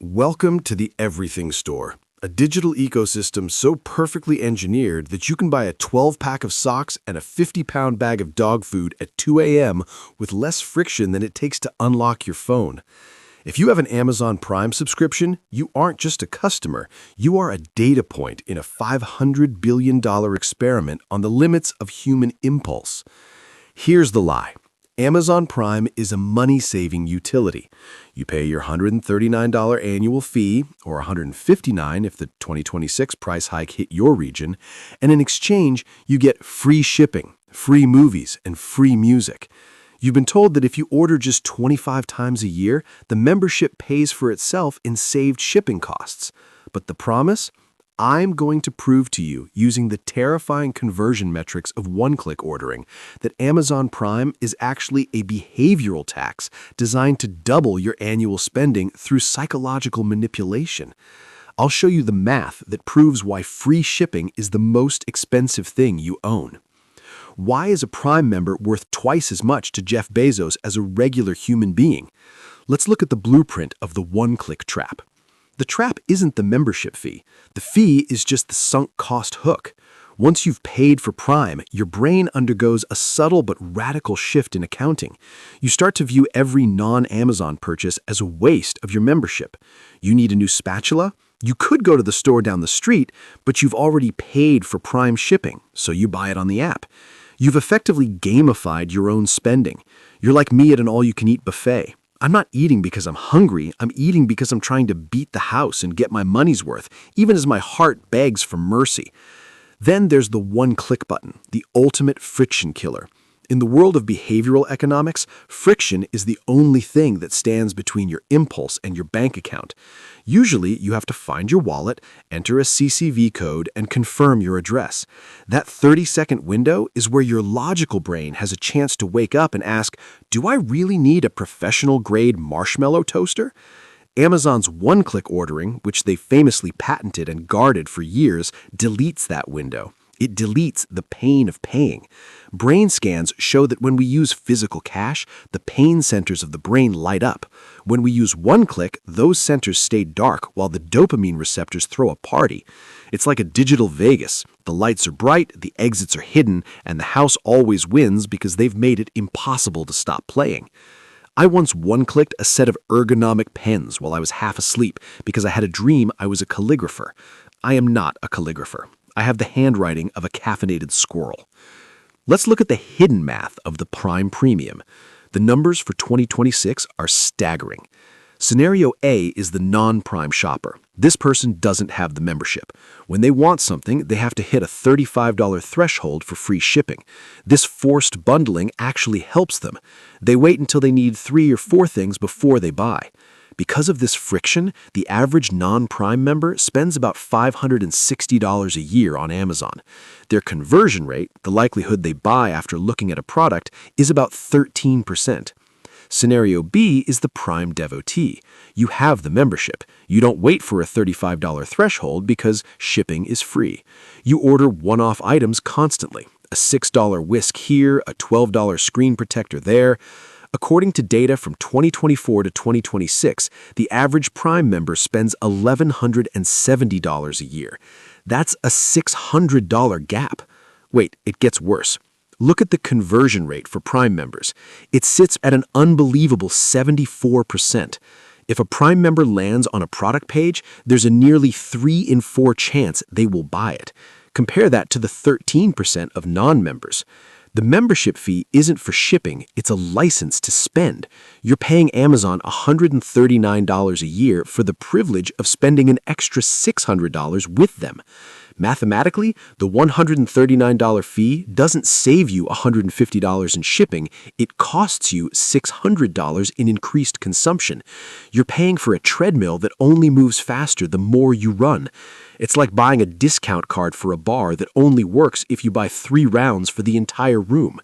Welcome to the Everything Store, a digital ecosystem so perfectly engineered that you can buy a 12-pack of socks and a 50-pound bag of dog food at 2 a.m. with less friction than it takes to unlock your phone. If you have an Amazon Prime subscription, you aren't just a customer, you are a data point in a $500 billion experiment on the limits of human impulse. Here's the lie. Amazon Prime is a money-saving utility. You pay your $139 annual fee, or $159 if the 2026 price hike hit your region, and in exchange, you get free shipping, free movies, and free music. You've been told that if you order just 25 times a year, the membership pays for itself in saved shipping costs. But the promise? I'm going to prove to you, using the terrifying conversion metrics of one-click ordering, that Amazon Prime is actually a behavioral tax designed to double your annual spending through psychological manipulation. I'll show you the math that proves why free shipping is the most expensive thing you own. Why is a Prime member worth twice as much to Jeff Bezos as a regular human being? Let's look at the blueprint of the one-click trap. The trap isn't the membership fee. The fee is just the sunk cost hook. Once you've paid for Prime, your brain undergoes a subtle but radical shift in accounting. You start to view every non-Amazon purchase as a waste of your membership. You need a new spatula? You could go to the store down the street, but you've already paid for Prime shipping, so you buy it on the app. You've effectively gamified your own spending. You're like me at an all-you-can-eat buffet. I'm not eating because I'm hungry, I'm eating because I'm trying to beat the house and get my money's worth, even as my heart begs for mercy. Then there's the one-click button, the ultimate friction killer. In the world of behavioral economics, friction is the only thing that stands between your impulse and your bank account. Usually, you have to find your wallet, enter a CCV code, and confirm your address. That 30-second window is where your logical brain has a chance to wake up and ask, do I really need a professional-grade marshmallow toaster? Amazon's one-click ordering, which they famously patented and guarded for years, deletes that window. It deletes the pain of paying. Brain scans show that when we use physical cash, the pain centers of the brain light up. When we use one-click, those centers stay dark while the dopamine receptors throw a party. It's like a digital Vegas. The lights are bright, the exits are hidden, and the house always wins because they've made it impossible to stop playing. I once one-clicked a set of ergonomic pens while I was half asleep because I had a dream I was a calligrapher. I am not a calligrapher. I have the handwriting of a caffeinated squirrel. Let's look at the hidden math of the Prime Premium. The numbers for 2026 are staggering. Scenario A is the non-Prime shopper. This person doesn't have the membership. When they want something, they have to hit a $35 threshold for free shipping. This forced bundling actually helps them. They wait until they need 3 or 4 things before they buy. Because of this friction, the average non-Prime member spends about $560 a year on Amazon. Their conversion rate, the likelihood they buy after looking at a product, is about 13%. Scenario B is the Prime devotee. You have the membership. You don't wait for a $35 threshold because shipping is free. You order one-off items constantly. A $6 whisk here, a $12 screen protector there. According to data from 2024 to 2026, the average Prime member spends $1,170 a year. That's a $600 gap. Wait, it gets worse. Look at the conversion rate for Prime members. It sits at an unbelievable 74%. If a Prime member lands on a product page, there's a nearly 3 in 4 chance they will buy it. Compare that to the 13% of non-members. The membership fee isn't for shipping, it's a license to spend. You're paying Amazon $139 a year for the privilege of spending an extra $600 with them. Mathematically, the $139 fee doesn't save you $150 in shipping, it costs you $600 in increased consumption. You're paying for a treadmill that only moves faster the more you run. It's like buying a discount card for a bar that only works if you buy 3 rounds for the entire room.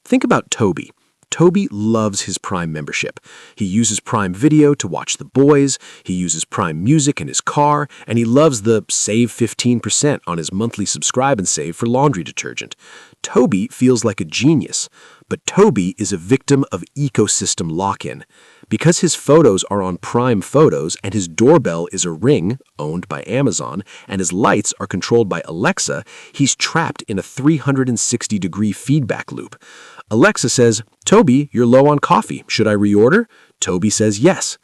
Think about Toby. Toby loves his Prime membership. He uses Prime Video to watch The Boys, he uses Prime Music in his car, and he loves the save 15% on his monthly subscribe and save for laundry detergent. Toby feels like a genius, but Toby is a victim of ecosystem lock-in. Because his photos are on Prime Photos and his doorbell is a Ring, owned by Amazon, and his lights are controlled by Alexa, he's trapped in a 360-degree feedback loop. Alexa says, "Toby, you're low on coffee. Should I reorder?" Toby says yes.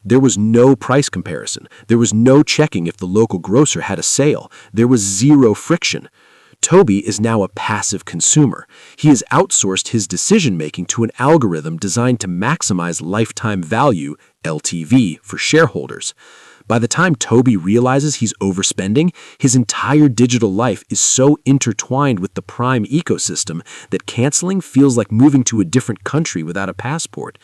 There was no price comparison. There was no checking if the local grocer had a sale. There was zero friction. Toby is now a passive consumer. He has outsourced his decision-making to an algorithm designed to maximize lifetime value, LTV, for shareholders. By the time Toby realizes he's overspending, his entire digital life is so intertwined with the Prime ecosystem that canceling feels like moving to a different country without a passport.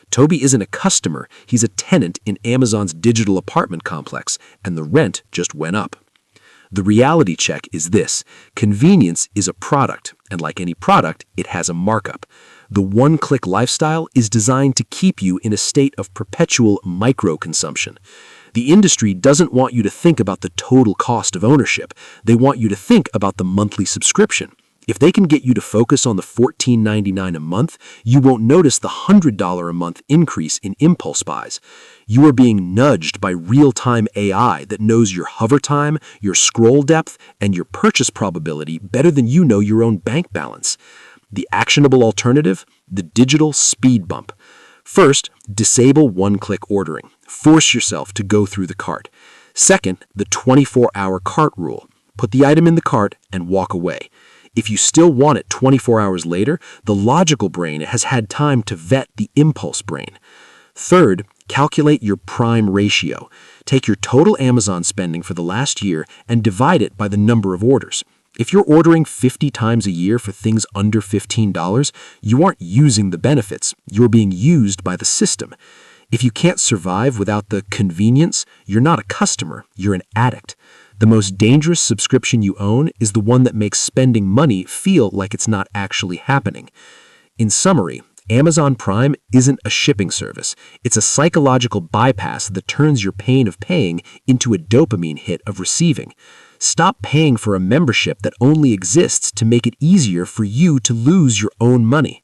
Toby isn't a customer, he's a tenant in Amazon's digital apartment complex, and the rent just went up. The reality check is this: convenience is a product, and like any product, it has a markup. The one-click lifestyle is designed to keep you in a state of perpetual micro-consumption. The industry doesn't want you to think about the total cost of ownership. They want you to think about the monthly subscription. If they can get you to focus on the $14.99 a month, you won't notice the $100 a month increase in impulse buys. You are being nudged by real-time AI that knows your hover time, your scroll depth, and your purchase probability better than you know your own bank balance. The actionable alternative? The digital speed bump. First, disable one-click ordering. Force yourself to go through the cart. Second, the 24-hour cart rule. Put the item in the cart and walk away. If you still want it 24 hours later, the logical brain has had time to vet the impulse brain. Third, calculate your Prime ratio. Take your total Amazon spending for the last year and divide it by the number of orders. If you're ordering 50 times a year for things under $15, you aren't using the benefits. You're being used by the system. If you can't survive without the convenience, you're not a customer, you're an addict. The most dangerous subscription you own is the one that makes spending money feel like it's not actually happening. In summary, Amazon Prime isn't a shipping service. It's a psychological bypass that turns your pain of paying into a dopamine hit of receiving. Stop paying for a membership that only exists to make it easier for you to lose your own money.